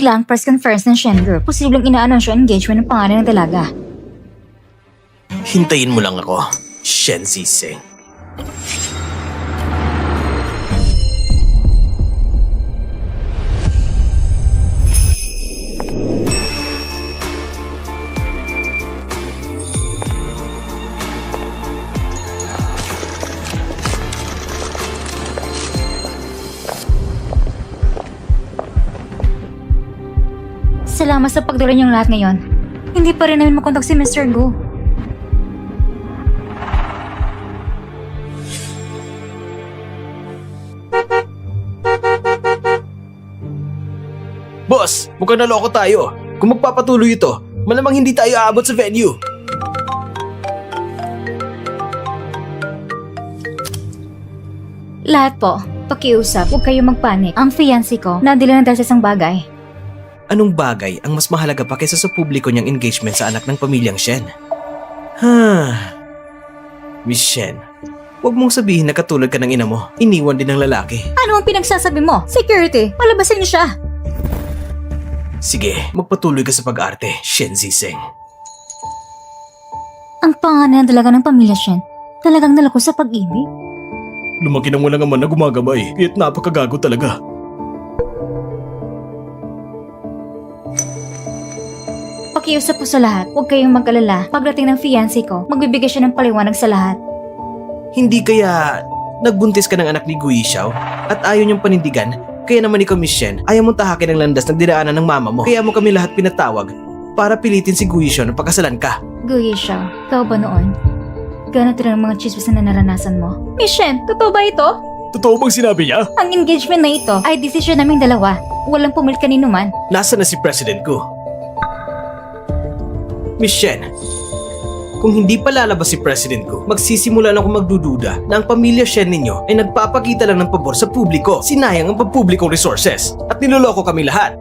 biglang press conference ng Shen Group. Posibleng inaanunsyo ang engagement ng pangalan ng dalaga. Hintayin mo lang ako, Shen Ziseng. Salamat sa pagdala niyong lahat ngayon. Hindi pa rin namin makontak si Mr. Gu. Boss, mukhang naloko tayo. Kung magpapatuloy ito, malamang hindi tayo aabot sa venue. Lahat po, pakiusap, huwag kayong magpanik. Ang fiancé ko, nadila na dahil sa isang bagay. Anong bagay ang mas mahalaga pa kaysa sa publiko niyang engagement sa anak ng pamilyang Shen? Miss Shen, huwag mong sabihin na katulad ka ng ina mo, iniwan din ng lalaki. Ano ang pinagsasabi mo? Security, palabasin niyo siya. Sige, magpatuloy ka sa pag-arte, Shen Ziseng. Ang pangalan talaga ng pamilya Shen, talagang nalako sa pag-ibig. Lumaki ng walang ama na gumagabay, kaya't napakagago talaga. Pakiusap po sa lahat, huwag kayong mag-alala. Pagdating ng fiancé ko, magbibigay siya ng paliwanag sa lahat. Hindi kaya nagbuntis ka ng anak ni Gui Xiao at ayaw niyang panindigan, kaya naman ikaw Miss Shen, ayaw mong tahakin ang landas ng dinaanan ng mama mo. Kaya mo kami lahat pinatawag para pilitin si Gui Xiao na pagkasalan ka. Guye siya, ikaw ba noon? Ganito rin ang mga chismis na naranasan mo. Miss Shen, totoo ba ito? Totoo bang sinabi niya? Ang engagement na ito ay desisyon naming dalawa. Walang pumilit kanino man. Nasa na si President ko? Miss Shen, kung hindi pa lalabas si President ko, magsisimula na akong magdududa na ang pamilya Shen ninyo ay nagpapakita lang ng pabor sa publiko. Sinayang ang pampublikong resources at niloloko kami lahat.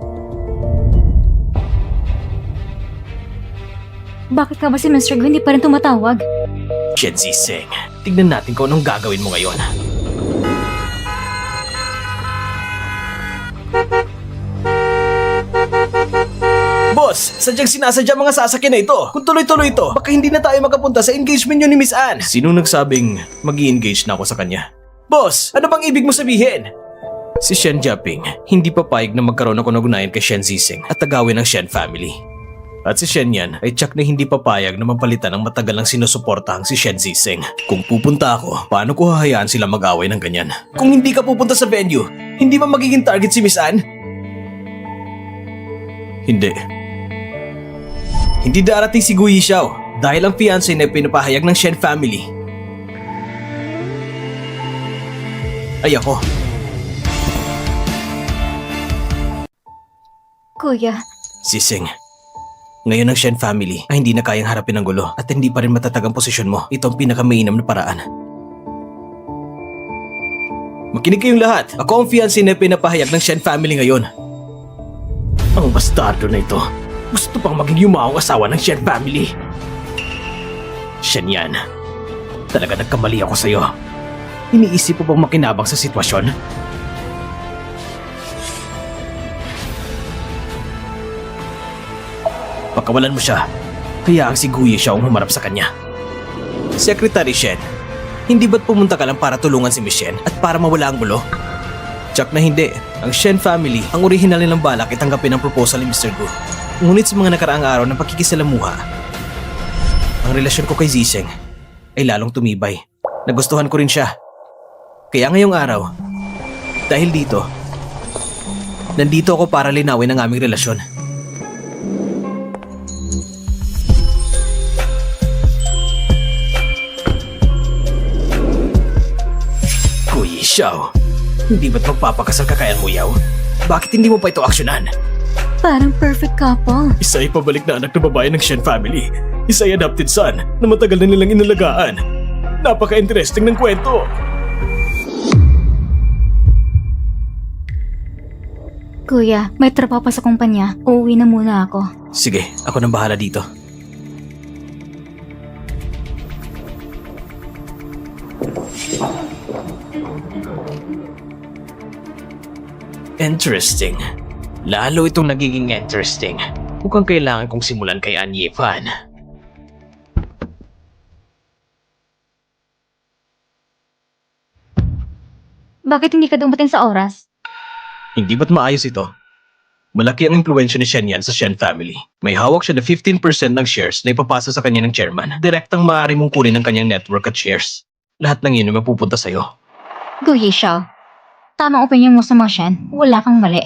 Bakit ka ba si Mr. Gu hindi pa rin tumatawag? Shen Ziseng, tignan natin kung anong gagawin mo ngayon. Boss, sadyang sinasadya mga sasakyan na ito. Kung tuloy-tuloy ito, baka hindi na tayo makapunta sa engagement niyo ni Miss Anne. Sino nagsabing mag-i-engage na ako sa kanya? Boss, ano bang ibig mo sabihin? Si Shen Jiaping, hindi papayag na magkaroon ako ng ugnayan kay Shen Ziseng at tagawin ng Shen family. At si Shen Yan ay tsak na hindi papayag na mapalitan ang matagal nang sinusuportahang si Shen Ziseng. Kung pupunta ako, paano ko hahayaan sila mag-away ng ganyan? Kung hindi ka pupunta sa venue, hindi ba magiging target si Miss Anne? Hindi. Hindi darating si Gui Xiao dahil ang fiancé na pinapahayag ng Shen family ay ako. Kuya, Ziseng, ngayon ang Shen family ay hindi na kayang harapin ang gulo at hindi pa rin matatag ang posisyon mo. Ito ang pinakamainam na paraan. Makinig kayong lahat. Ako ang fiancé na pinapahayag ng Shen family ngayon. Ang bastardo na ito. Gusto pang maging yumaong asawa ng Shen family. Shen Yan, talaga nagkamali ako sa'yo. Iniisip mo bang makinabang sa sitwasyon? Pakawalan mo siya. Kaya ang si Gui siya ang humarap sa kanya. Secretary Shen, hindi ba't pumunta ka lang para tulungan si Miss Shen at para mawala ang gulo? Tsak na hindi. Ang Shen family, ang orihinal nilang balak itanggapin ang proposal ni Mr. Gu. Ngunit sa mga nakaraang araw ng pagkikisalamuha, ang relasyon ko kay Ziseng ay lalong tumibay. Nagustuhan ko rin siya. Kaya ngayong araw, dahil dito, nandito ako para linawin ang aming relasyon. Gui Xiao, hindi ba't magpapakasal ka kay An Muyao? Bakit hindi mo pa ito aksyonan? parang perfect couple. Isa ay pabalik na anak na babae ng Shen family. Isa ay adopted son na matagal na nilang inalagaan. Napaka-interesting ng kwento. Kuya, may trabaho pa sa kumpanya. Uuwi na muna ako. Sige, ako nang bahala dito. Interesting. Lalo itong nagiging interesting. Mukhang kailangan kong simulan kay Anye Fan. Bakit hindi ka dumating sa oras? Hindi ba't maayos ito? Malaki ang impluensya ni Shen Yan sa Shen family. May hawak siya na 15% ng shares na ipapasa sa kanya ng chairman. Direktang maaari mong kunin ang kanyang network at shares. Lahat ng yun ay mapupunta sa'yo. Gu Yishao, tamang opinion mo sa mga Shen, wala kang mali.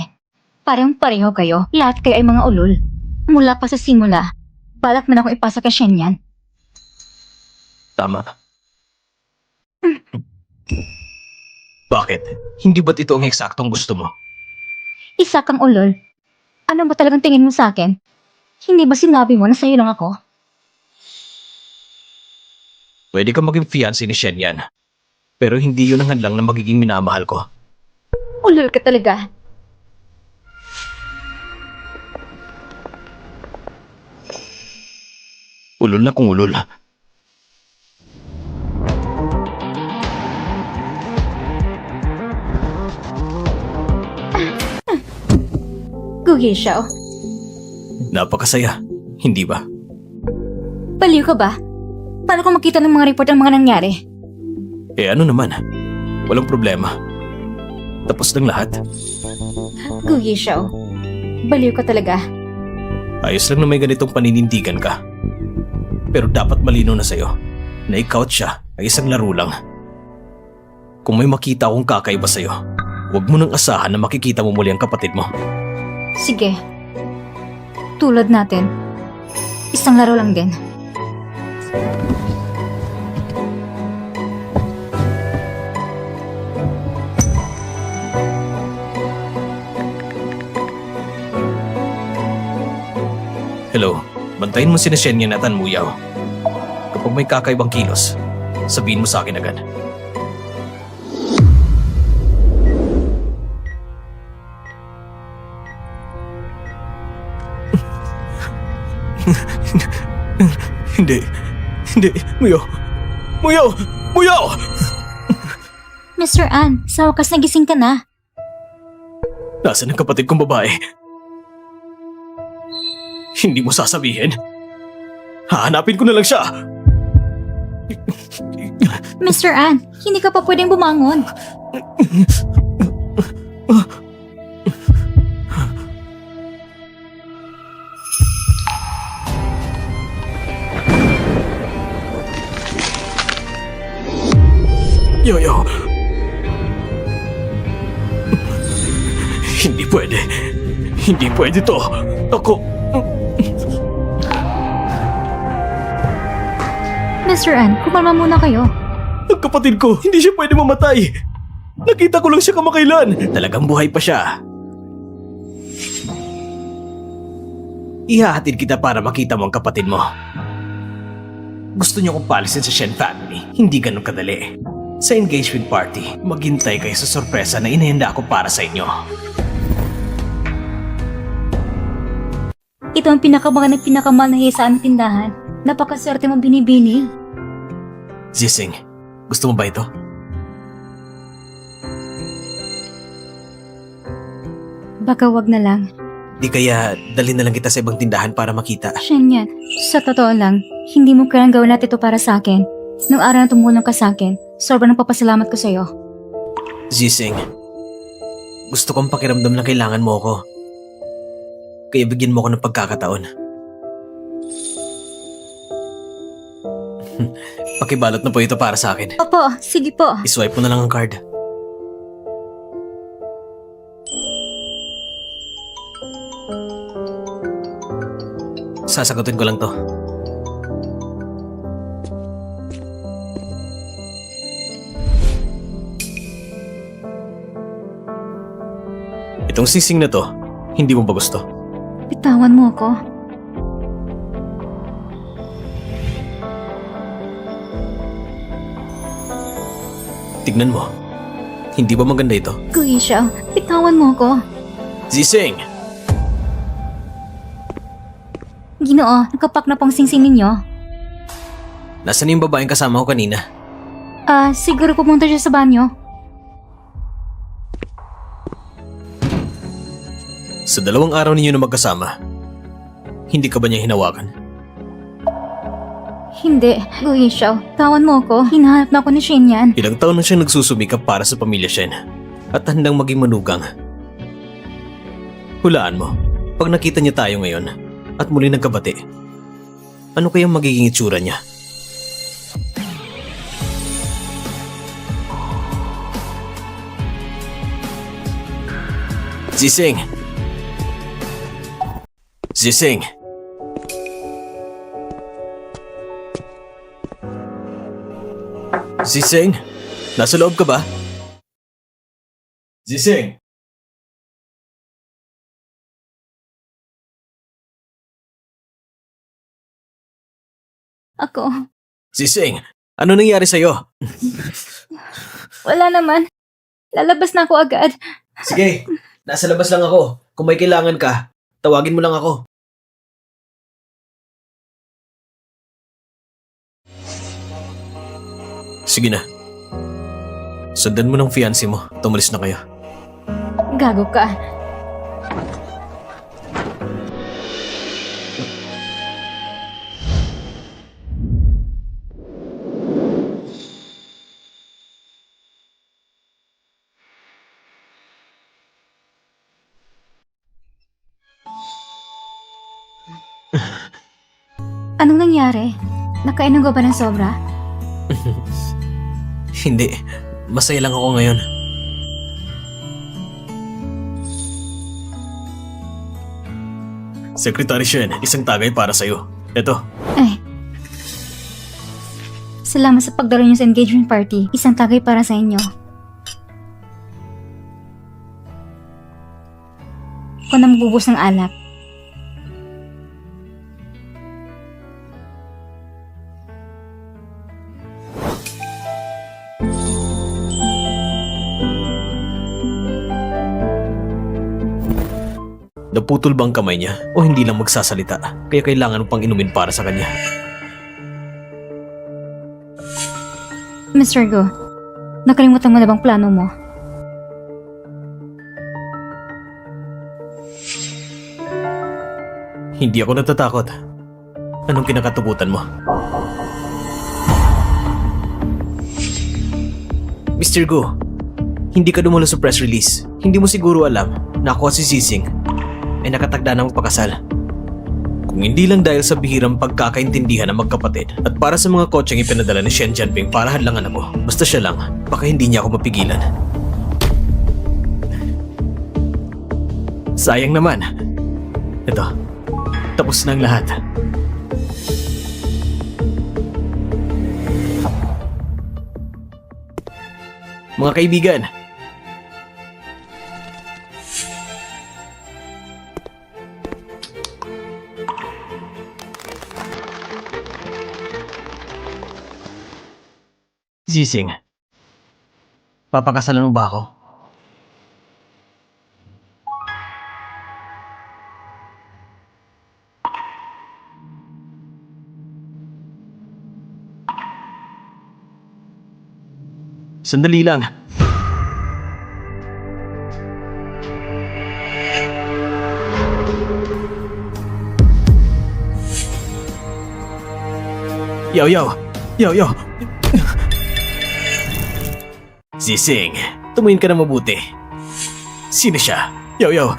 Parehong-pareho kayo, lahat kayo ay mga ulol. Mula pa sa simula, balak na akong ipasa kay Shen Yan. Tama. Bakit? Hindi ba't ito ang eksaktong gusto mo? Isa kang ulol. Ano ba talagang tingin mo sa akin? Hindi ba sinabi mo na sa'yo lang ako? Pwede ka maging fiancé ni Shen Yan. Pero hindi yun ang hadlang na magiging minamahal ko. Ulol ka talaga. Ulol na kung ulol. Gu Yishao, Napakasaya, hindi ba? baliw ka ba? Paano kung makita ng mga report ang mga nangyari? Eh ano naman? Walang problema. Tapos ng lahat. Gu Yishao, baliw ka talaga. Ayos lang na may ganitong paninindigan ka. Pero dapat malinaw na sa'yo na ikaw at siya ay isang laro lang. Kung may makita akong kakaiba sa'yo, huwag mo nang asahan na makikita mo muli ang kapatid mo. Sige. Tulad natin. Isang laro lang din. Hello, bantayin mo sina Shen Yan at An Muyaw. Kapag may kakaibang kilos, sabihin mo sa akin agad. Hindi. Muyaw! Mr. An, sa wakas nagising ka na. Nasaan ang kapatid kong babae? Hindi mo sasabihin? Hahanapin ko na lang siya! Mr. An, hindi ka pa pwedeng bumangon. Yoyo! Hindi pwede. Hindi pwede to. Ako... Mr. An, kumalma muna kayo. Ang kapatid ko, hindi siya pwede mamatay. Nakita ko lang siya kamakailan. Talagang buhay pa siya. Ihahatid kita para makita mo ang kapatid mo. Gusto niyo kong palisin sa Shen family. Hindi ganun kadali. Sa engagement party, maghintay kayo sa sorpresa na inihanda ko para sa inyo. Ito ang pinakamahal na hiya sa aming tindahan. Napakaswerte mo binibini. Zising, gusto mo ba ito? Baka wag na lang. Di kaya dalhin na lang kita sa ibang tindahan para makita. Shen Yan, sa totoo lang, hindi mo kailangang gawin natin ito para sa akin. Nung araw na tumulong ka sa akin, sobrang nagpapasalamat ko sa'yo. Zising, gusto kong pakiramdam na kailangan mo ako. Kaya bigyan mo ako ng pagkakataon. Pakibalot na po ito para sa akin. Opo, sige po. Iswipe mo na lang ang card. Sasagutin ko lang to. Itong sising na to, hindi mo ba gusto? Bitawan mo ako. Tignan mo. Hindi ba maganda ito? Kuya Xiao, bitawan mo ako. Zising! Ginoo, nakapak na pong singsing ninyo. Nasaan yung babaeng kasama ko kanina? Siguro pumunta siya sa banyo. Sa 2 araw ninyo na magkasama, hindi ka ba niya hinawakan? Hindi, Guhi Xiao. Tawan mo ako. Hinahanap na ako ni Shin yan. Ilang taon na siya nagsusumikap para sa pamilya Shen at handang maging manugang. Hulaan mo, pag nakita niya tayo ngayon at muli nagkabati, ano kayang magiging itsura niya? Zising! Zising! Zising! Nasa loob ka ba? Zising! Ako. Zising! Ano nangyari sa'yo? Wala naman. Lalabas na ako agad. Sige, nasa labas lang ako. Kung may kailangan ka, tawagin mo lang ako. Sige na. Sundan mo ng fiancé mo. Tumalis na kayo. Gago ka. Anong nangyari? Nakainom ka ba ng sobra? Hindi. Masaya lang ako ngayon. Secretary Shen, isang tagay para sa'yo. Eto. Ay. Salamat sa pagdalo niyo sa engagement party. Isang tagay para sa inyo. Ako na magbubus ng alak. Naputol bang kamay niya o hindi lang magsasalita kaya kailangan mo pang inumin para sa kanya? Mr. Go, nakalimutan mo na bang plano mo? Hindi ako natatakot. Anong kinakatukutan mo? Mr. Go, hindi ka dumalo sa press release. Hindi mo siguro alam na ako at si Zising ay nakatagda ng magpakasal. Kung hindi lang dahil sa bihirang pagkakaintindihan ng magkapatid at para sa mga kotseng ipinadala ni Shen Jianping para hadlangan ako, basta siya lang, baka hindi niya ako mapigilan. Sayang naman. Ito, tapos na ang lahat. Mga kaibigan, Zising, papakasalan mo ba ako? Sandali lang. Yo, yo! Yo, yo! Zising, tumingin ka na mabuti. Sino siya? Yo, yo!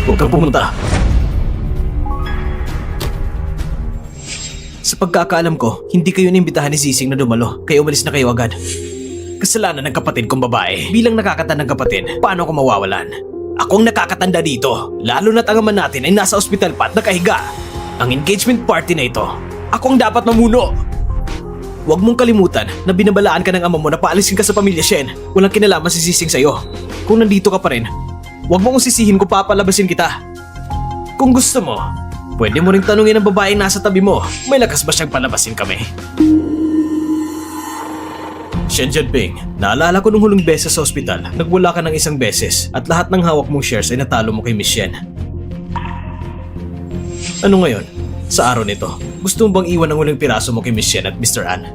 Huwag kang pumunta. Sa pagkakaalam ko, hindi kayo inimbitahan ni Zising na dumalo, kaya umalis na kayo agad. Kasalanan ng kapatid kong babae. Bilang nakakatandang kapatid, paano ako mawawalan? Akong nakakatanda dito, lalo na't ang ama natin ay nasa ospital pa at nakahiga. Ang engagement party na ito, ako ang dapat mamuno. Huwag mong kalimutan na binabalaan ka ng ama mo na paalisin ka sa pamilya Shen. Walang kinalaman si Zising sa'yo. Kung nandito ka pa rin, huwag mong sisihin kung papalabasin kita. Kung gusto mo, pwede mo ring tanungin ang babaeng nasa tabi mo. May lakas ba siyang palabasin kami? Shen Jianping, naalala ko nung huling beses sa ospital, nagwala ka ng 1 beses at lahat ng hawak mong shares ay natalo mo kay Miss Shen. Ano ngayon? Sa araw nito, gusto mo bang iwan ang huling piraso mo kay Miss Shen at Mr. An?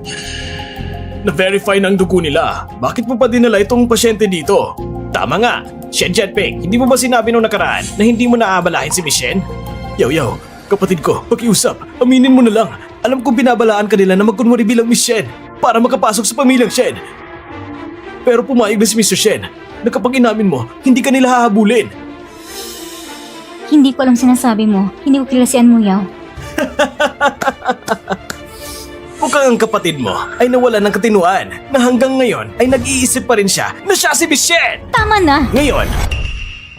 Na-verify na ang dugo nila. Bakit mo pa dinala itong pasyente dito? Tama nga, Shen Jianping, hindi mo ba sinabi nung nakaraan na hindi mo naaabalahin si Miss Shen? Yaw, kapatid ko, pakiusap, aminin mo na lang. Alam kong binabalaan ka nila na magkunwari bilang Miss Shen para makapasok sa pamilyang Shen. Pero pumayag na si Mr. Shen na kapag inamin mo, hindi ka nila hahabulin. Hindi ko alam sinasabi mo. Hindi ko kilala si Ann Muyao. Mukhang ang kapatid mo ay nawalan ng katinuan na hanggang ngayon ay nag-iisip pa rin siya na siya si Miss Shen. Tama na! Ngayon,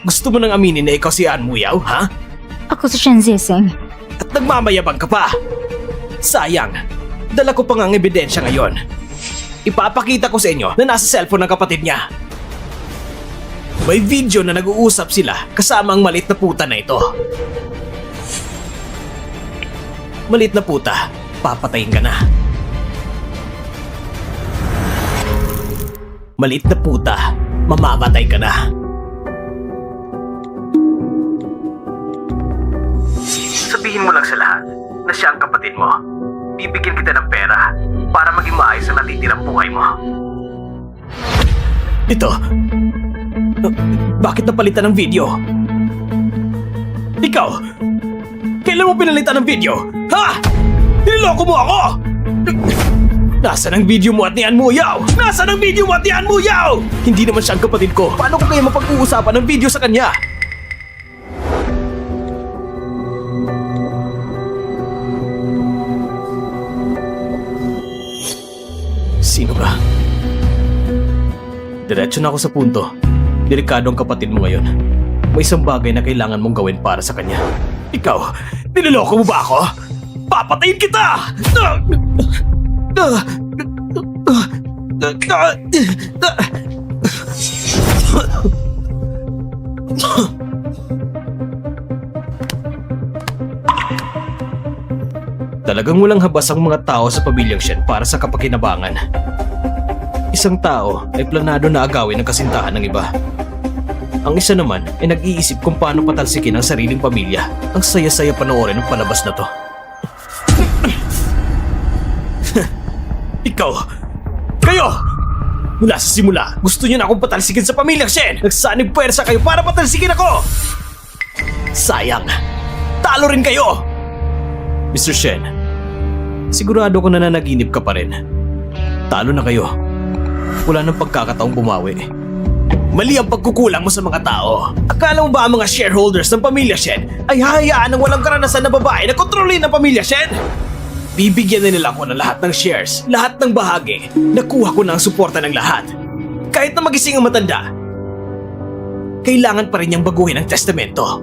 gusto mo nang aminin na ikaw si Ann Muyao, ha? Ako si Shen Ziseng. At nagmamayabang ka pa. Sayang, dala ko pa nga ang ebidensya ngayon. Ipapakita ko sa inyo na nasa cellphone ng kapatid niya. May video na nag-uusap sila kasama ang malit na puta na ito. Malit na puta, papatayin ka na. Malit na puta, mamamatay ka na. Sabihin mo lang sa lahat na siya ang kapatid mo. Bibigyan kita ng pera para maging maayos ang natitirang buhay mo. Ito, bakit napalitan ng video? Ikaw, kailan mo pinalitan ng video? Ha? Niloko mo ako! Nasaan ang video mo at ni Ann Muyao? Nasaan ang video mo at ni Ann Muyao? Hindi naman siya ang kapatid ko. Paano ko kaya mapag-uusapan ng video sa kanya? Sino ka? Diretso na ako sa punto. Delikado ang kapatid mo ngayon. May isang bagay na kailangan mong gawin para sa kanya. Ikaw, niloloko mo ba ako? Papatayin kita! Talagang walang habas ang mga tao sa pamilyang Shen para sa kapakinabangan. Isang tao ay planado na agawin ang kasintahan ng iba. Ang isa naman ay nag-iisip kung paano patalsikin ang sariling pamilya. Ang saya-saya panoorin ng palabas na to. Ikaw! Kayo! Mula sa simula, gusto niyo na akong patalsikin sa pamilyang Shen! Nagsanib puwersa kayo para patalsikin ako! Sayang! Talo rin kayo! Mr. Shen, sigurado ko na nanaginip ka pa rin. Talo na kayo. Wala nang pagkakataong bumawi. Mali ang pagkukulang mo sa mga tao. Akala mo ba ang mga shareholders ng pamilya Shen ay hahayaan ng walang karanasan na babae na kontrolin ang pamilya Shen? Bibigyan na nila ako ng lahat ng shares, lahat ng bahagi. Nakuha ko na ang suporta ng lahat. Kahit na magising ang matanda, kailangan pa rin niyang baguhin ang testamento.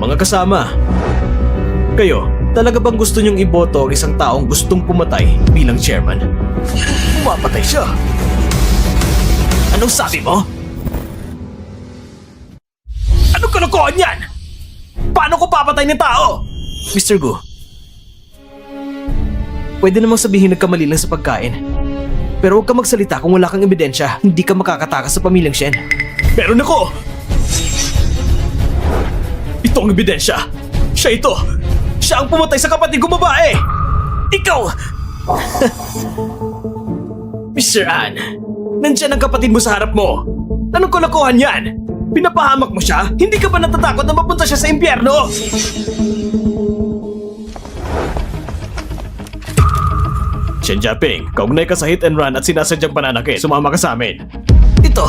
Mga kasama, kayo, talaga bang gusto niyong iboto ang isang taong gustong pumatay bilang chairman? Pumapatay siya. Anong sabi mo? Anong kalokohan yan? Paano ko papatay ng tao? Mr. Gu, pwede namang sabihin nagkamali lang sa pagkain. Pero huwag ka magsalita kung wala kang ebidensya. Hindi ka makakatakas sa pamilyang Shen. Meron ako! Ito ang ebidensya. Siya ito. Siya ang pumatay sa kapatid kong babae. Ikaw! Mr. An, nandyan ang kapatid mo sa harap mo. Anong kalokohan yan? Pinapahamak mo siya? Hindi ka ba natatakot na mapunta siya sa impyerno? Shen Jianping, kaugnay ka sa hit and run at sinasadyang pananakit. Sumama ka sa amin. Ito!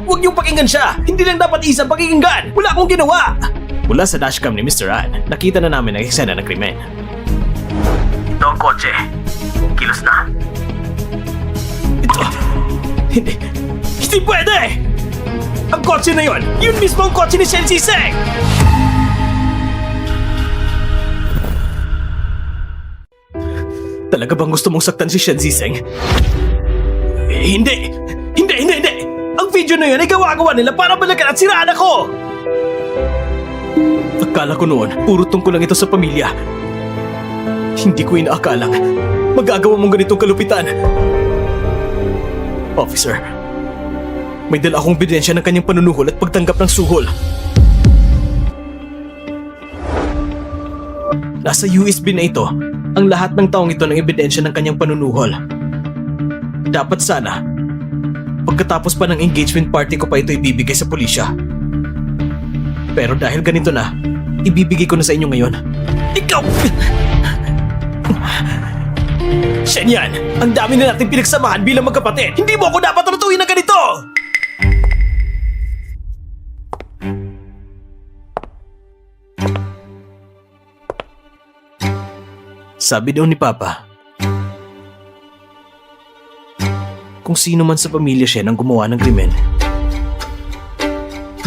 Huwag niyong pakinggan siya! Hindi lang dapat isang pakinggan! Wala akong ginawa! Mula sa dashcam ni Mr. An, nakita na namin ang eksena ng krimen. Ito ang kotse. Kilos na. Ito... Hindi pwede! Ang kotse na yon, yun mismo ang kotse ni Shen Ziseng! Talaga bang gusto mong saktan si Shen Ziseng? Hindi! Ang video na yun ay gawa-gawa nila para balakan at siraan ako! Akala ko noon, puro tungkol lang ito sa pamilya. Hindi ko inaakalang magagawa mong ganitong kalupitan. Officer, may dala akong ebidensya ng kanyang panunuhol at pagtanggap ng suhol. Nasa USB na ito ang lahat ng taong ito ng ebidensya ng kanyang panunuhol. Dapat sana Pagkatapos pa ng engagement party ko pa ito ibibigay sa pulisya. Pero dahil ganito na, ibibigay ko na sa inyo ngayon. Ikaw! Shen Yan, ang dami na natin pinagsamahan bilang magkapatid. Hindi mo ako dapat tutuin na ganito! Sabi daw ni Papa, kung sino man sa pamilya Shen ang gumawa ng krimen,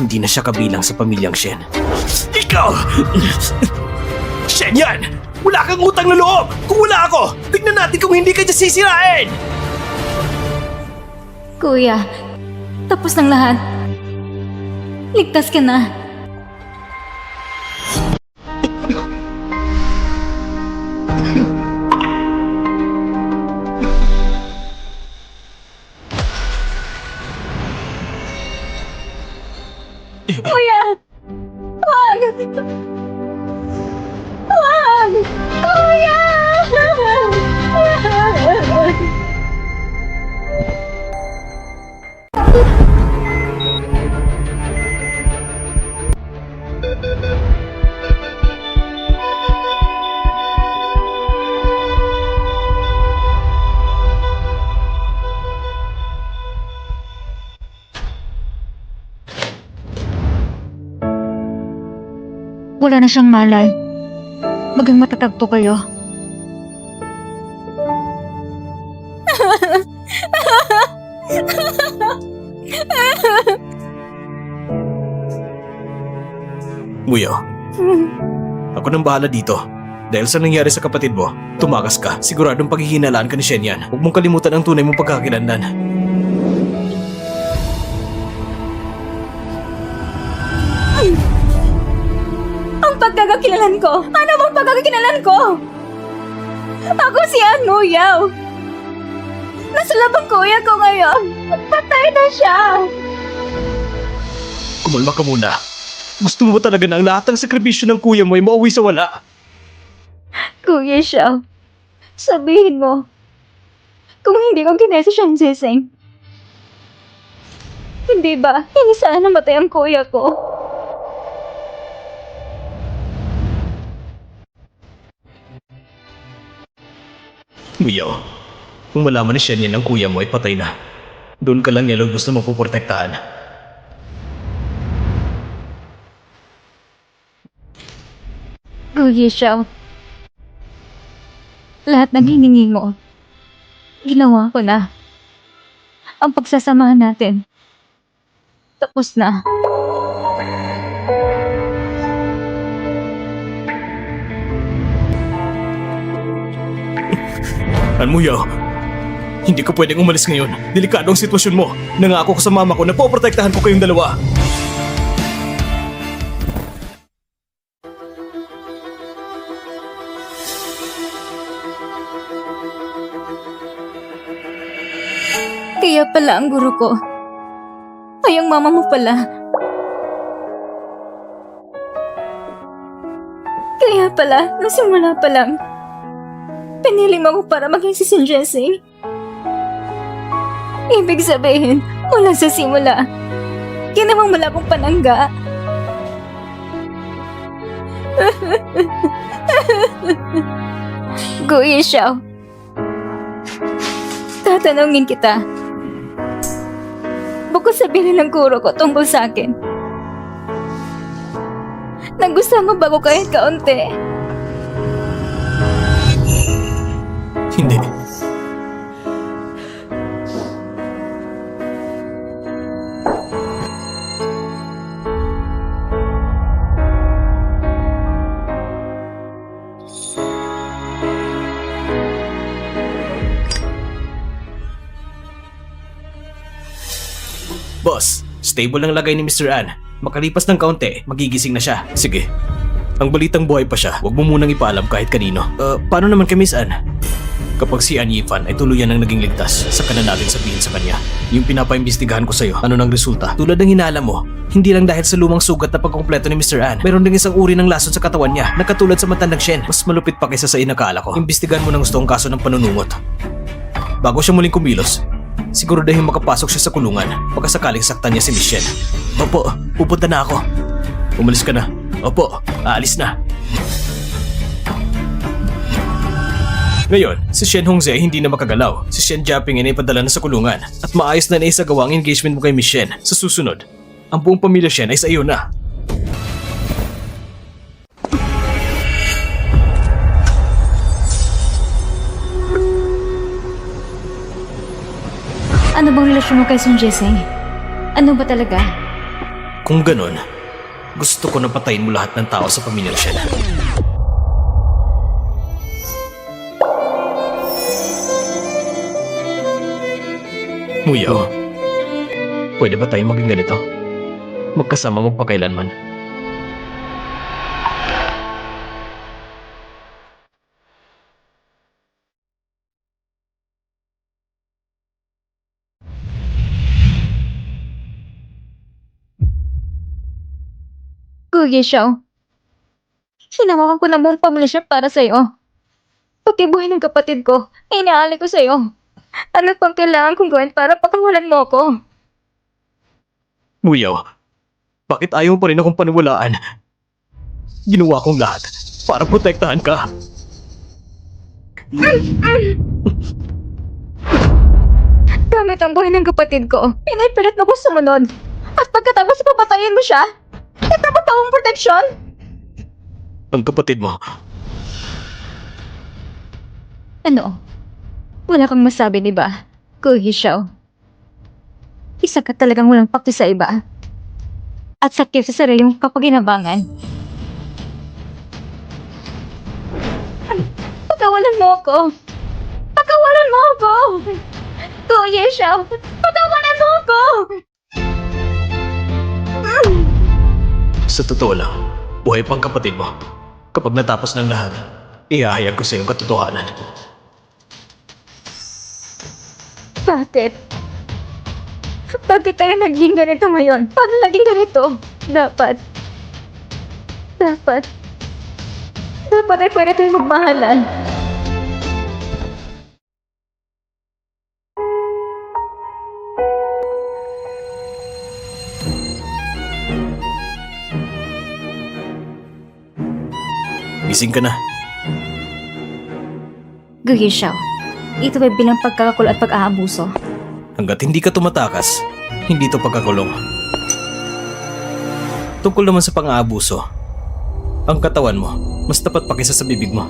hindi na siya kabilang sa pamilyang Shen. Ikaw! Shen Yan! Wala kang utang na loob! Kung wala ako, tignan natin kung hindi ka dyan sisirain! Kuya, tapos ng lahat. Ligtas ka na. Kuya! Wag! Wag! Kuya! Wala na siyang malay. Maging matatag po kayo. Muyo, ako nang bahala dito. Dahil sa nangyari sa kapatid mo, tumakas ka. Siguradong paghihinalaan ka ni Shen Yan. Huwag mong kalimutan ang tunay mong pagkakakilanlan. Ang pagkakakilalan ko? Ano bang pagkakakilalan ko? Ako si Ano Yao. Nasa labang kuya ko ngayon. Patay na siya. Kumalma ka muna. Gusto mo ba talaga na ang lahat ng sakripisyo ng kuya mo ay mauwi sa wala? Kuya Xiao, sabihin mo, kung hindi ko kinaya si Shen Ziseng, hindi ba, hindi sana namatay ang kuya ko? Muyo, kung malaman ni Shen Yan ang kuya mo ay patay na, doon ka lang niya lubos na mapuprotektahan. Kuya Xiao, lahat ng hiningi mo, ginawa ko na. Ang pagsasamahan natin, tapos na. Muyo, hindi ka pwedeng umalis ngayon. Delikado ang sitwasyon mo. Nangako ko sa mama ko na poprotektahan ko kayong dalawa. Kaya pala ang guro ko. Ay, ang mama mo pala. Kaya pala, nung simula pa lang, pinili mo ako para maging si Sin Jessie. Ibig sabihin, mula sa simula, ginawang wala akong panangga. Kuya Xiao, tatanungin kita. Bukod sa bilin ng guro ko tungkol sa akin, nagustuhan mo ba ko kahit kaunti? Hindi. Boss, stable ang lagay ni Mr. An. Makalipas ng kaunti, magigising na siya. Sige. Ang balitang buhay pa siya, huwag mo munang ipaalam kahit kanino. Paano naman kay Miss An? Kapag si An Yifan ay tuluyan ang naging ligtas, saka na natin sabihin sa kanya. Yung pinapaimbestigahan ko sa'yo, ano nang resulta? Tulad ng hinala mo, hindi lang dahil sa lumang sugat na pagkumpleto ni Mr. An, meron ding isang uri ng lason sa katawan niya na katulad sa matandang Shen. Mas malupit pa kaysa sa inakala ko. Imbestigahan mo ng gusto ang kaso ng panunungot. Bago siya muling kumilos, Siguraduhin makapasok siya sa kulungan pagkasakaling saktan niya si Michelle. Opo, pupunta na ako. Umalis ka na. Opo, aalis na. Ngayon, si Shen Hongze hindi na makagalaw. Si Shen Jiaping ay ipadala na sa kulungan at maayos na naisagawa ang engagement mo kay Michelle. Sa susunod, ang buong pamilya Shen ay sa iyo na. Ano bang relasyon mo kay Sun Jeseng? Ano ba talaga? Kung ganun, gusto ko na patayin mo lahat ng tao sa pamilya Shen. Muyaw, pwede ba tayong maging ganito? Magkasama magpakailanman. Kuya Xiao, hinawakan ko ng buong pamilya siya para sa'yo. Pati buhay ng kapatid ko, inaalay ko sa'yo. Ano pang kailangan kong gawin para pakawalan mo ko? Muyaw, bakit ayaw mo pa rin akong paniwalaan? Ginawa kong lahat para protektahan ka. Gamit ang buhay ng kapatid ko, pinaypilit mo ko sumunod. At pagkatapos papatayin mo siya, ito ba tawang proteksyon? Ang kapatid mo, Ano? Wala kang masabi, di ba? Kuya Xiao. Isa ka talagang walang pakti sa iba. At sakit sa sariling kapaginabangan. Pagkawalan mo ako! Pagkawalan mo ako! Kuya Xiao, pagkawalan mo ako! sa totoo lang, buhay pang kapatid mo. Kapag natapos ng lahat, ihahayag ko sa iyong katotohanan. Bakit? Bakit tayo naging ganito ngayon? Paano naging ganito? Dapat ay pwede tayong magmahalan. Gising ka na. Kuya Xiao, ito ay bilang pagkakakulo at pag-aabuso. Hanggat hindi ka tumatakas, hindi to pagkakulong. Tungkol naman sa pang-aabuso, ang katawan mo, mas tapat pa kaysa sa bibig mo.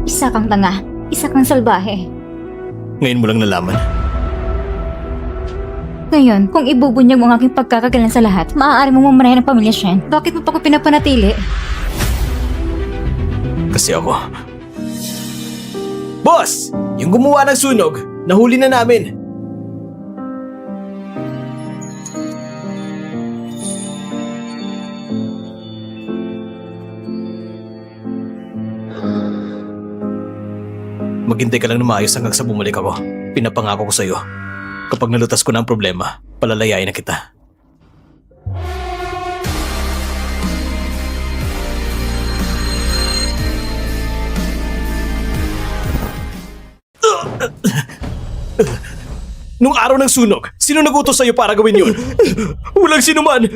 Isa kang tanga, isa kang salbahe. Ngayon mo lang nalaman. Ngayon, kung ibubunyag mo ang aking pagkakakilan sa lahat, maaari mo mamanayan ang pamilya Shen. Bakit mo pa ko pinapanatili? Kasi ako. Boss! Yung gumawa ng sunog, nahuli na namin. Maghintay ka lang na maayos hanggang sa bumalik ako. Pinapangako ko sa'yo. Kapag nalutas ko na ang problema, palalayain na kita. Nung araw ng sunog, sino nagutos sa'yo para gawin yun? Walang sinuman!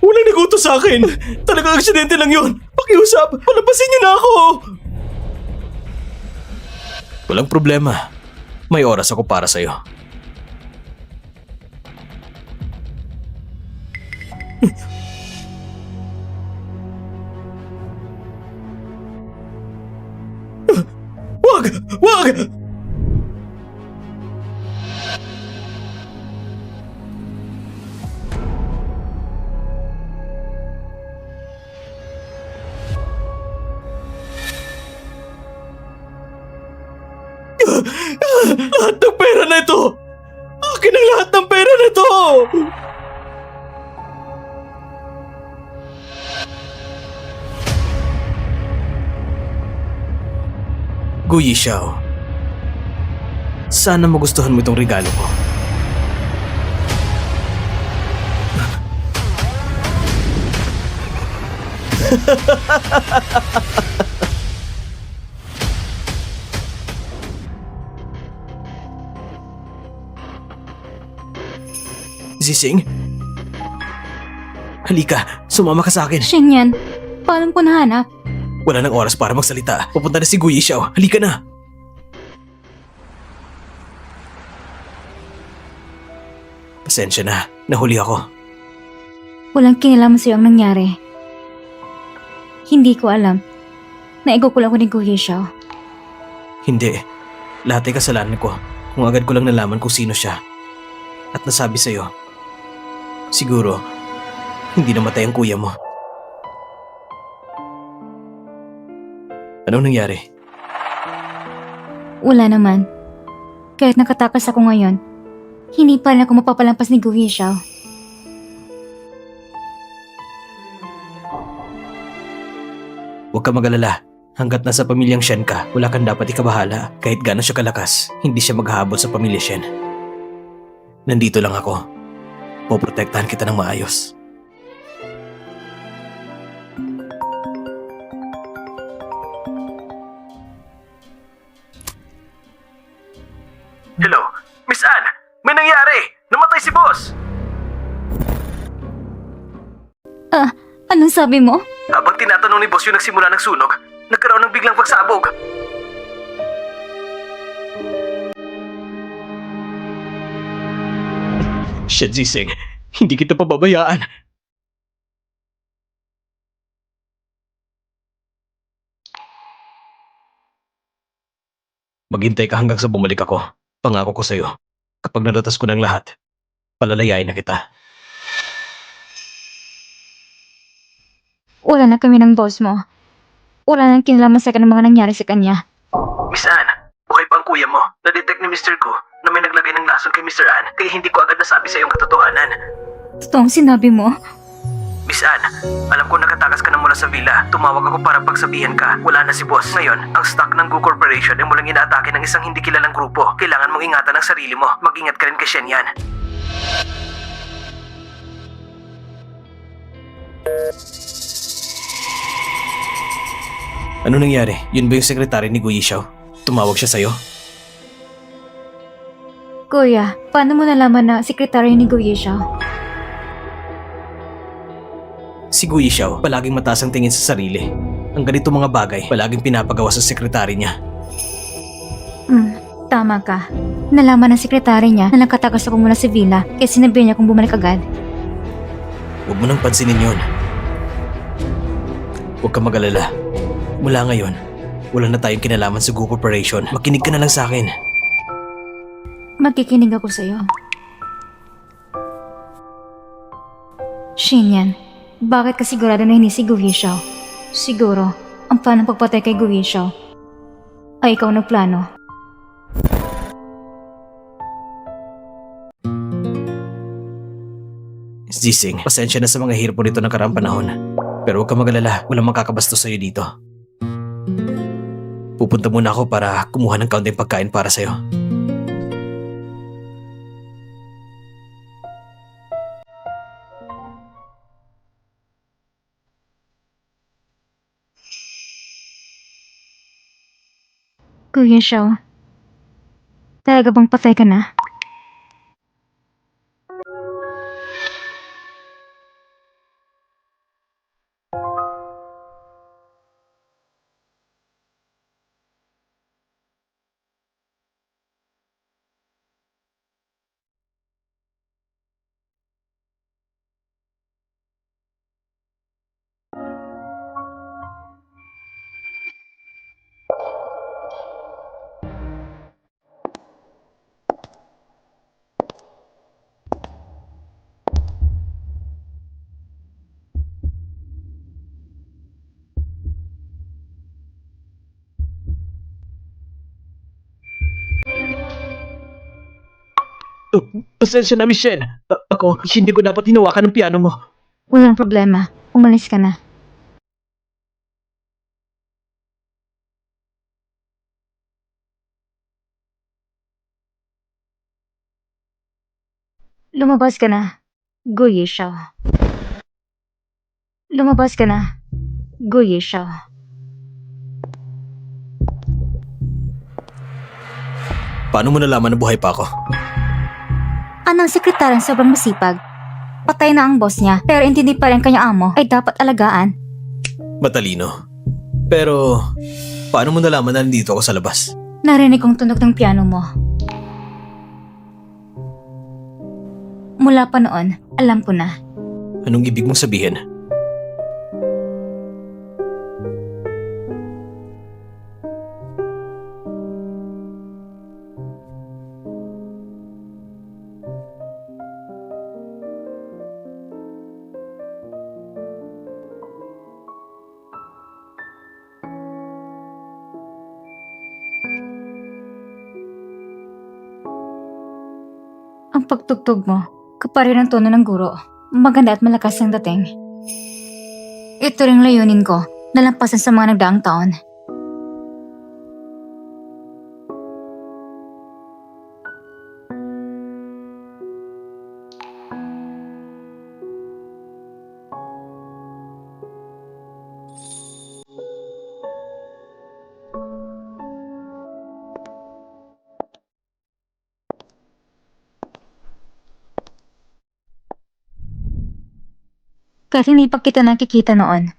Walang nagutos sa akin! Talagang aksidente lang yun! Pakiusap! Palabasin niyo na ako! Walang problema. May oras ako para sa'yo. Wag! Wag! Lahat ng pera na ito! Akin ang lahat ng pera na ito! Guyi Xiao, sana magustuhan mo itong regalo ko. Zising? Halika, sumama ka sa akin. Shen yan, paano ko nahanap? Wala nang oras para magsalita. Pupunta na si Guyi Xiao. Halika na. Pasensya na. Nahuli ako. Walang kinalaman sa'yo ang nangyari. Hindi ko alam. Naigo ko lang ko ni Guye Xiao. Hindi. Lahat ay kasalanan ko. Kung agad ko lang nalaman kung sino siya. At nasabi sa'yo. Siguro, hindi namatay ang kuya mo. Anong nangyari? Wala naman. Kahit nakatakas ako ngayon, hindi pa rin ako mapapalampas ni Guye Xiao. Huwag ka mag-alala. Hanggat nasa pamilyang Shen ka, wala kang dapat ikabahala. Kahit gaano siya kalakas, hindi siya maghahabol sa pamilya Shen. Nandito lang ako. Poprotektahan kita ng maayos. Hello? Miss Anne! May nangyari! Namatay si boss! Anong sabi mo? Habang tinatanong ni boss yung nagsimula ng sunog, nagkaroon ng biglang pagsabog. Shit, Zising. Hindi kita pababayaan. Maghintay ka hanggang sa bumalik ako. Pangako ko sa'yo. Kapag naratas ko ng lahat, palalayain na kita. Wala na kami ng boss mo. Wala nang kinalaman sa ng mga nangyari sa kanya. Miss Anne, buhay pa ang kuya mo. Na-detect ni Mr. Gu na may naglagay ng lason kay Mr. Anne kaya hindi ko agad nasabi sa iyong katotohanan. Totoong sinabi mo? Miss Anne, alam ko nakatakas ka na mula sa villa. Tumawag ako para pagsabihan ka. Wala na si boss. Ngayon, ang stock ng Gu Corporation ay mulang inaatake ng isang hindi kilalang grupo. Kailangan mong ingatan ang sarili mo. Mag-ingat ka rin kay Shen Yan. Ano nangyari? Yun ba yung sekretary ni Guyi Xiao? Tumawag siya sa'yo? Kuya, paano mo nalaman na sekretaryo ni Guye Xiao? Si Guyi Xiao, palaging mataas ang tingin sa sarili. Ang ganito mga bagay, palaging pinapagawa sa sekretary niya. Tama ka. Nalaman ng sekretary niya na nakatakas ako mula sa villa kaya sinabihan niya kung bumalik agad. Huwag mo nang pansinin yun. Huwag ka mag-alala. Mula ngayon, wala na tayong kinalaman sa Gu Corporation. Makinig ka na lang sa akin. Magkikinig ako sa'yo. Shinyan, bakit ka sigurado na hindi si Guye Xiao? Siguro, ang planong pagpatay kay Guye Xiao ay ikaw nagplano. Zising, pasensya na sa mga hirap mo nito ng karaang panahon. Pero huwag ka mag-alala, walang makakabastos sa'yo dito. Pupunta muna ako para kumuha ng kaunting pagkain para sa'yo. Guye Xiao, talaga bang patay ka na? Pasensya na, Michelle. Ako, hindi ko dapat hinawakan ng piano mo. Walang problema. Umalis ka na. Lumabas ka na. Guye Xiao. Lumabas ka na. Guye siya. Paano mo nalaman na buhay pa ako? Anong sekretarang sobrang masipag? Patay na ang boss niya, pero intindi pa rin kanyang amo ay dapat alagaan. Matalino. Pero, paano mo nalaman na nandito ako sa labas? Narinig kong tunog ng piano mo. Mula pa noon, alam ko na. Anong ibig mong sabihin? Ang pagtugtog mo, kapare ng tono ng guro. Maganda at malakas ang dating. Ito ring layunin ko, nalampasan sa mga nagdaang taon. Kahit hindi pa kita nakikita noon.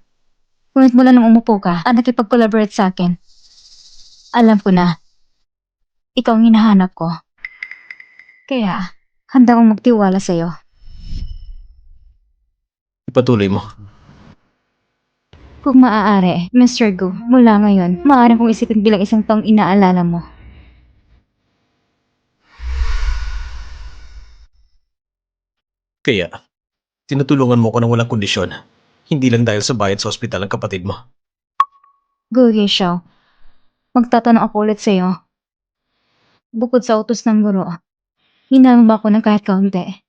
Ngunit mula nung umupo ka at nakipag-collaborate sa akin, alam ko na, ikaw ang hinahanap ko. Kaya, handa akong magtiwala sa'yo. Ipatuloy mo. Kung maaari, Mr. Gu, mula ngayon, maaari kong isipin bilang isang taong inaalala mo. Kaya, tinutulungan mo ko ng walang kondisyon. Hindi lang dahil sa bayad sa ospital ng kapatid mo. Gu Yexiao, magtatanong ako ulit sa'yo. Bukod sa utos ng guro, hinahang ba ako ng kahit kaunti?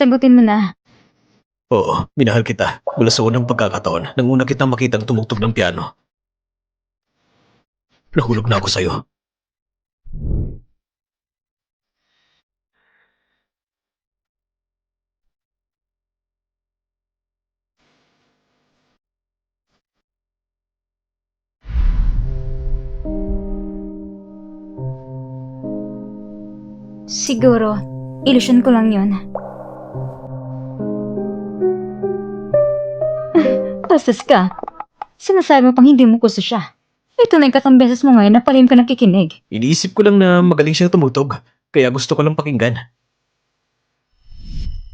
Sagutin mo na. Oo, minahal kita. Mula sa unang pagkakataon, nang una kitang makitang tumugtog ng piano. Nahulog na ako sa'yo. Siguro, ilusyon ko lang yun. Bastos ka. Sinasabi mo pang hindi mo gusto siya. Ito na yung katambeses mo ngayon na palihim ka nakikinig. Iniisip ko lang na magaling siyang tumugtog. Kaya gusto ko lang pakinggan.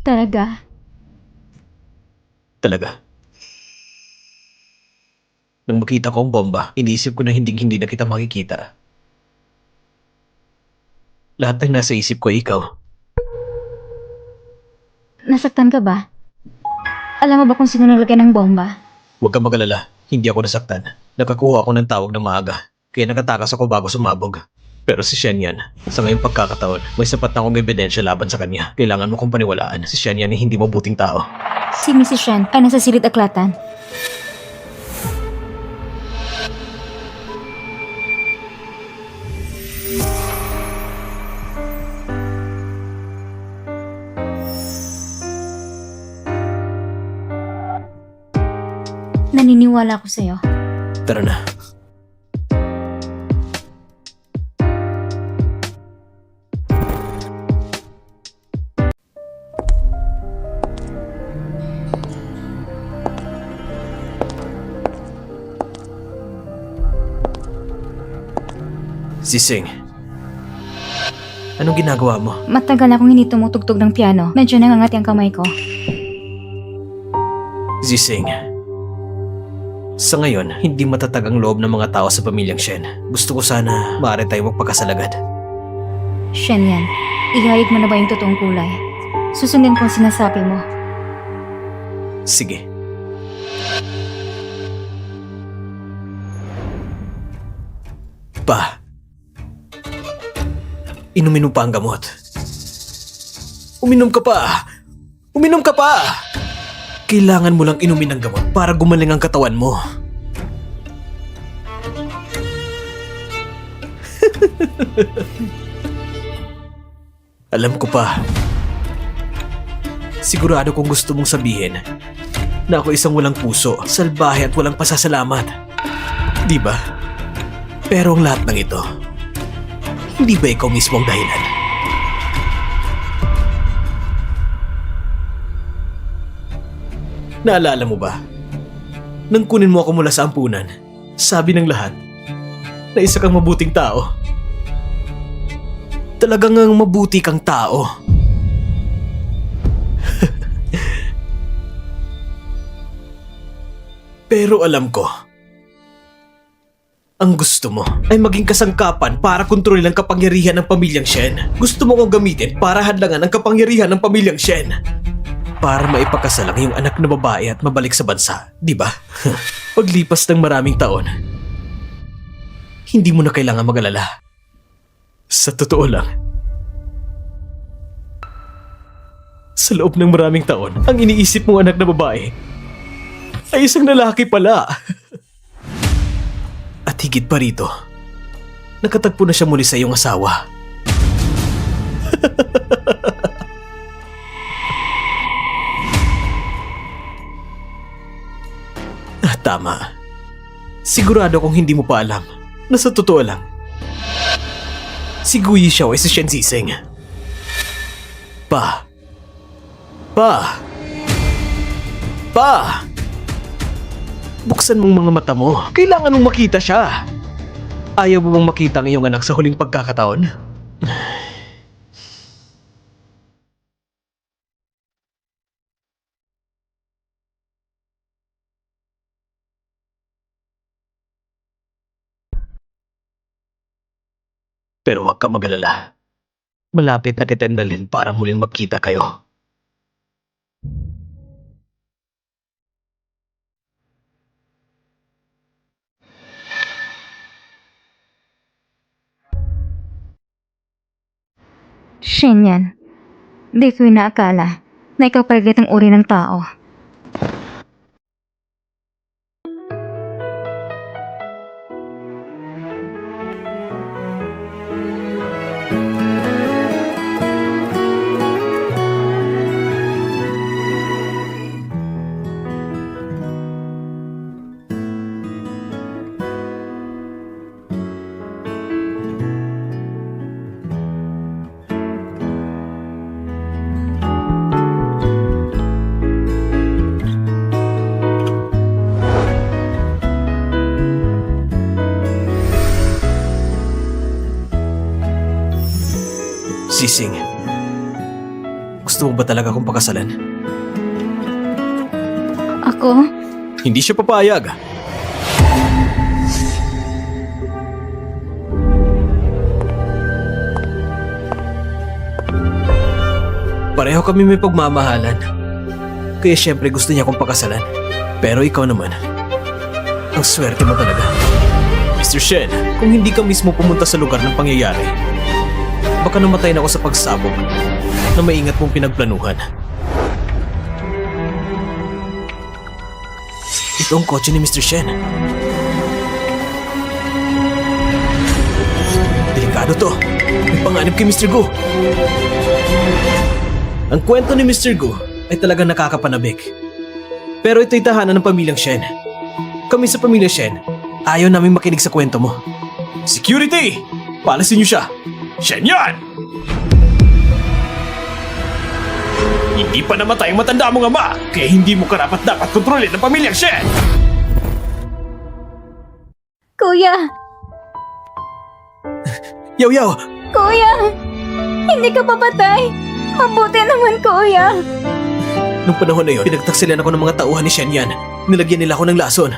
Talaga? Talaga. Nang makita ko ang bomba, iniisip ko na hindi na kita makikita. Lahat ng nasa isip ko ay ikaw. Nasaktan ka ba? Alam mo ba kung sino naglagay ng bomba? Huwag kang magalala, hindi ako nasaktan. Nakakuha ako ng tawag ng maaga, kaya nakatakas ako bago sumabog. Pero si Shen yan, sa ngayong pagkakataon, may sapat na akong ebidensya laban sa kanya. Kailangan mo kong paniwalaan, si Shen yan ay hindi mabuting tao. Si Mrs. Shen ay nasa silid aklatan. Naniniwala ako sa'yo. Tara na. Sising, anong ginagawa mo? Matagal akong hindi tumutugtog ng piano. Medyo nangangati ang kamay ko. Zising, sa ngayon, hindi matatag ang loob ng mga tao sa pamilyang Shen. Gusto ko sana maaari tayo magpagkasalagad. Shen yan, ihayag mo na ba yung totoong kulay? Susundin ko ang sinasabi mo. Sige. Pa, inumin mo pa ang gamot. Uminom ka pa! Uminom ka pa! Kailangan mo lang inumin ng gamot para gumaling ang katawan mo. Alam ko pa. Sigurado kung gusto mong sabihin na ako isang walang puso, salbahe at walang pasasalamat. Di ba? Pero ang lahat ng ito, hindi ba ikaw mismo ang dahilan? Naalala mo ba? Nang kunin mo ako mula sa ampunan, sabi ng lahat na isa kang mabuting tao. Talagang ang mabuti kang tao. Pero alam ko, ang gusto mo ay maging kasangkapan para kontrolin ang kapangyarihan ng pamilyang Shen. Gusto mo kong gamitin para hadlangan ang kapangyarihan ng pamilyang Shen. Para maipakasal ang iyong anak na babae at mabalik sa bansa, di ba? Paglipas ng maraming taon, hindi mo na kailangan mag-alala. Sa totoo lang, sa loob ng maraming taon, ang iniisip mong anak na babae ay isang lalaki pala. At higit pa rito, nakatagpo na siya muli sa iyong asawa. Tama. Sigurado kung hindi mo pa alam na sa totoo lang, si Guyi Xiao ay si Shen Ziseng. Pa! Buksan mong mga mata mo. Kailangan mong makita siya. Ayaw mo bang makita ang iyong anak sa huling pagkakataon? Pero huwag ka mag-alala. Malapit na titendalin para muling magkita kayo. Shen yan. Di ko inaakala na ikaw pala ang uri ng tao. Sising, gusto mo ba talaga akong pakasalan? Ako? Hindi siya papayag. Pareho kami may pagmamahalan. Kaya syempre gusto niya akong pakasalan. Pero ikaw naman, ang swerte mo talaga. Mr. Shen, kung hindi ka mismo pumunta sa lugar ng pangyayari, baka namatay na ako sa pagsabog na maingat mong pinagplanuhan. Ito ang kotse ni Mr. Shen. Delikado to. May panganib kay Mr. Gu. Ang kwento ni Mr. Gu ay talagang nakakapanabik. Pero ito'y tahanan ng pamilyang Shen. Kami sa pamilya Shen, ayaw naming makinig sa kwento mo. Security! Palasin niyo siya! Shen yan! Hindi pa namatay ang matanda mong ama, kaya hindi mo karapat-dapat kontrolin ang pamilyang Shen! Kuya! Yaw! Kuya! Hindi ka papatay! Mabuti naman, kuya! Nung panahon na yun, pinagtaksilan ako ng mga tauhan ni Shen Yan. Nilagyan nila ako ng lason.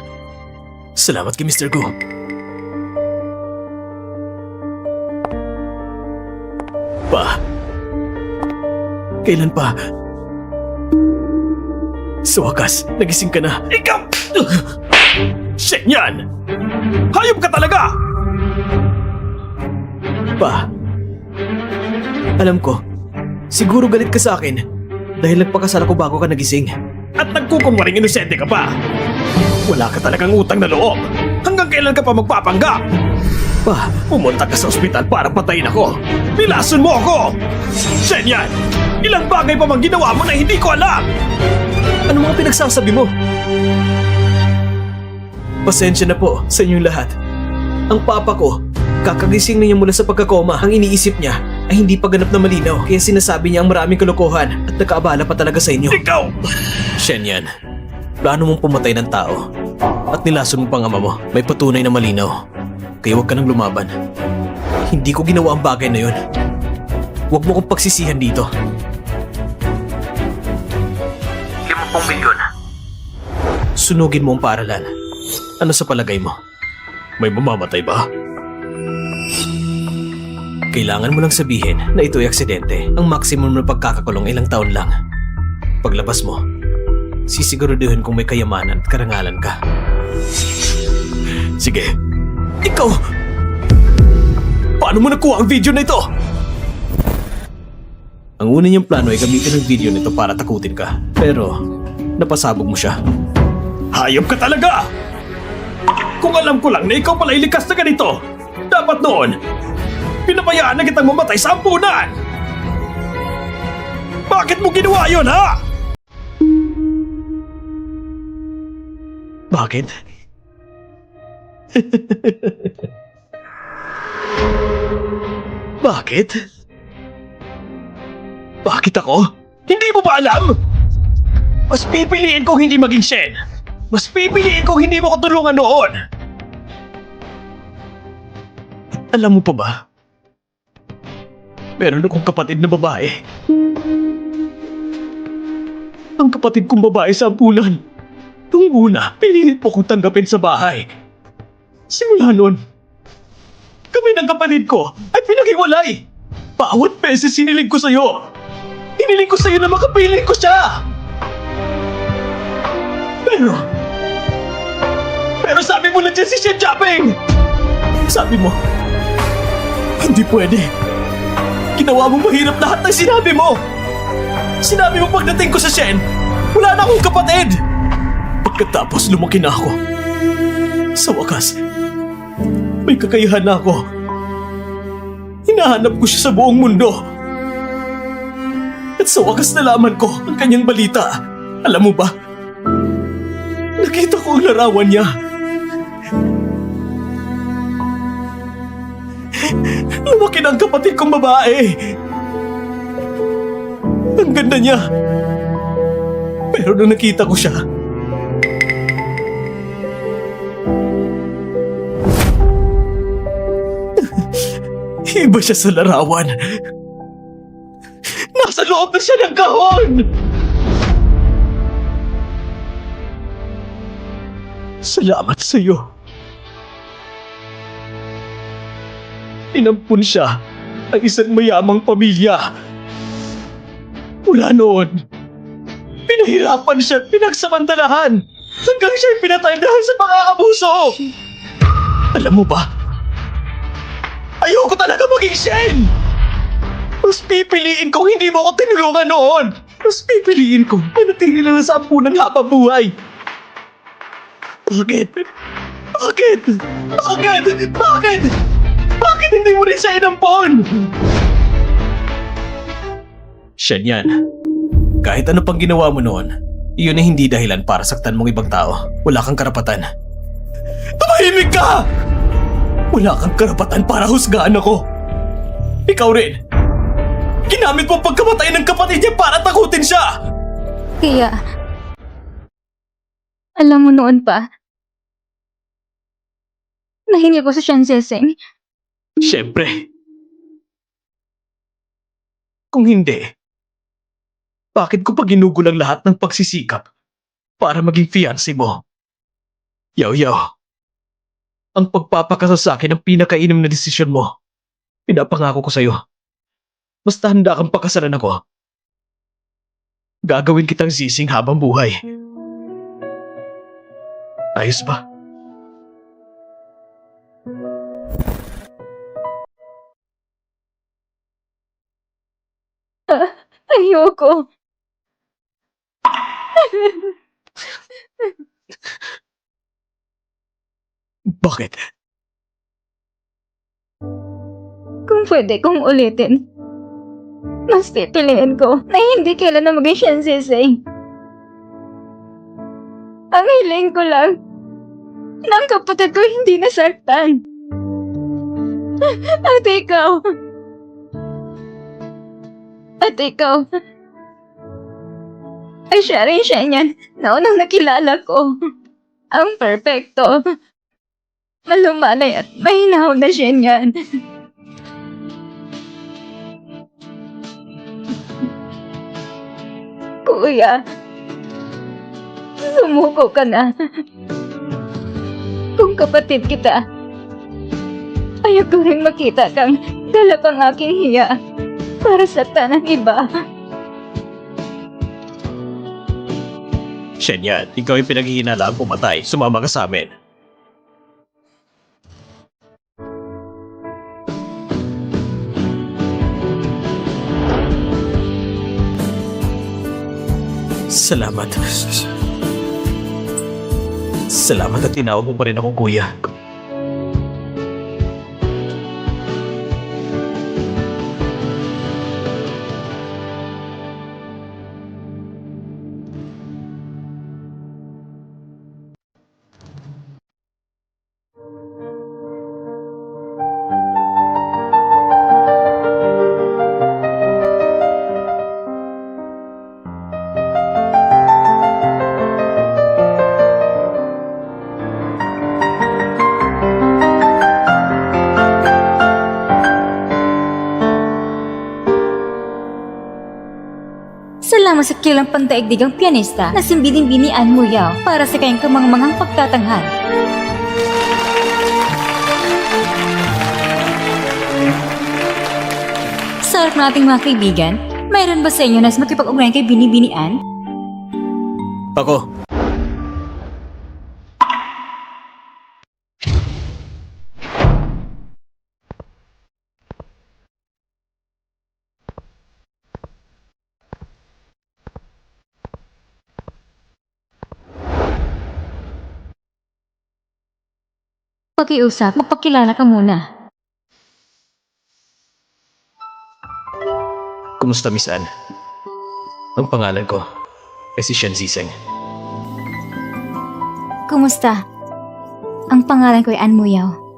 Salamat kay Mr. Gu. Pa, kailan pa? Sa wakas, nagising ka na. Ikaw! Shen Yan! Hayop ka talaga! Pa, alam ko, Siguro galit ka sa akin dahil nagpakasal ako bago ka nagising. At nagkukunwaring inosente ka pa. Wala ka talagang utang na loob. Hanggang kailan ka pa magpapanggap? Pa, pumunta ka sa ospital para patayin ako. Nilason mo ako! Shenyan! Ilang bagay pa mang ginawa mo na hindi ko alam! Ano mga pinagsasabi mo? Pasensya na po sa inyong lahat. Ang papa ko, kakagising na niya mula sa pagkakoma. Ang iniisip niya ay hindi pa ganap na malinaw. Kaya sinasabi niya ang maraming kalokohan at nakaabala pa talaga sa inyo. Ikaw! Shenyan, plano mong pumatay ng tao at nilason mo pang ama mo. May patunay na malinaw. Kaya huwag ka nang lumaban. Hindi ko ginawa ang bagay na yun. Huwag mo kong pagsisihan dito. 50 milyon. Sunugin mo ang paaralan. Ano sa palagay mo? May mamamatay ba? Kailangan mo lang sabihin na ito'y aksidente. Ang maximum na pagkakakulong ilang taon lang. Paglabas mo, sisiguraduhin kung may kayamanan at karangalan ka. Sige. Ikaw! Paano mo nakuha ang video na ito? Ang una niyang plano ay gamitin ang video nito para takutin ka. Pero, napasabog mo siya. Hayop ka talaga! Kung alam ko lang na ikaw pala ilikas na ganito, dapat noon, pinabayaan na kitang mamatay sa ampunan! Bakit mo ginawa yun, ha? Bakit? Bakit? Bakit ako? Hindi mo ba alam? Mas pipiliin kong hindi maging Shen. Mas pipiliin kong hindi mo ko tulungan noon. Alam mo pa ba? Meron akong kapatid na babae. Ang kapatid kong babae sa ampunan. Nung una, pinilit po kong tanggapin sa bahay. Simula nun, kami ng kapatid ko ay pinag-iwalay. Bawat beses siniling ko sa'yo. Hiniling ko sa'yo na makapiling ko siya. Pero sabi mo nandiyan si Shen Jiaping! Sabi mo, hindi pwede. Ginawa mo mahirap lahat ng sinabi mo. Sinabi mo pagdating ko sa Shen, wala na akong kapatid. Pagkatapos lumaki na ako. Sa wakas, may kakayahan na ako. Hinahanap ko siya sa buong mundo. At sa wakas nalaman ko ang kanyang balita. Alam mo ba? Nakita ko ang larawan niya. Lumaki na ang kapatid kong babae. Ang ganda niya. Pero nung nakita ko siya, iba siya sa larawan. Nasa loob na siya ng kahon! Salamat sa iyo. Inampun siya ang isang mayamang pamilya. Mula noon, pinahirapan siya at pinagsamantalahan hanggang siya'y pinatay dahil sa pang-aabuso. Alam mo ba? Ayoko talaga maging Shen! Mas pipiliin kong hindi mo ako tinulungan noon. Mas pipiliin kong manatili lang sa ampunan habang buhay. Bakit? Bakit? Bakit? Bakit? Bakit hindi mo rin siya inampon? Shen yan. Kahit ano pang ginawa mo noon, iyon ay hindi dahilan para saktan mong ibang tao. Wala kang karapatan. Tumahimik ka! Wala kang karapatan para husgahan ako. Ikaw rin. Ginamit mo pagkamatay ng kapatid niya para takutin siya! Kaya, alam mo noon pa, nahingi ko sa Shen Seseng. Siyempre. Kung hindi, bakit ko pa ginugol ang lahat ng pagsisikap para maging fiancé mo? Yaw-yaw, ang pagpapakasal sa akin ang pinakainom na desisyon mo. Pinapangako ko sa'yo. Basta handa kang pakasalan ako, gagawin kitang sising habang buhay. Ayos ba? ko. Bakit? Kung pwede kong ulitin, mas pipiliin ko na hindi kailan na maging Shen Sisay. Ang hiling ko lang na ang kapatid ko hindi nasaktan. At ikaw, ay siya rin siya niyan na unang nakilala ko. Ang perpekto, malumanay at mahinahon na siya niyan. Kuya, sumuko ka na. Kung kapatid kita, ayoko rin makita kang galap ang aking hiya para sa tanang iba. Shen yan, ikaw yung pinaghihinala ang pumatay. Sumama ka sa amin. Salamat. Salamat at tinawag mo pa rin akong kuya. Salamat sa kilang pandaigdigang pianista na simbidin-bini An Muyao para sa kayong kamangmangang pagtatanghal. Sa harap nating mga kaibigan, mayroon ba sa inyo na makipag-ugnayan kay Bini-Bini An? Ako. Pag-iusap, magpakilala ka muna. Kumusta, Miss Anne? Ang pangalan ko ay si Shen Ziseng. Kumusta? Ang pangalan ko ay An Muyao.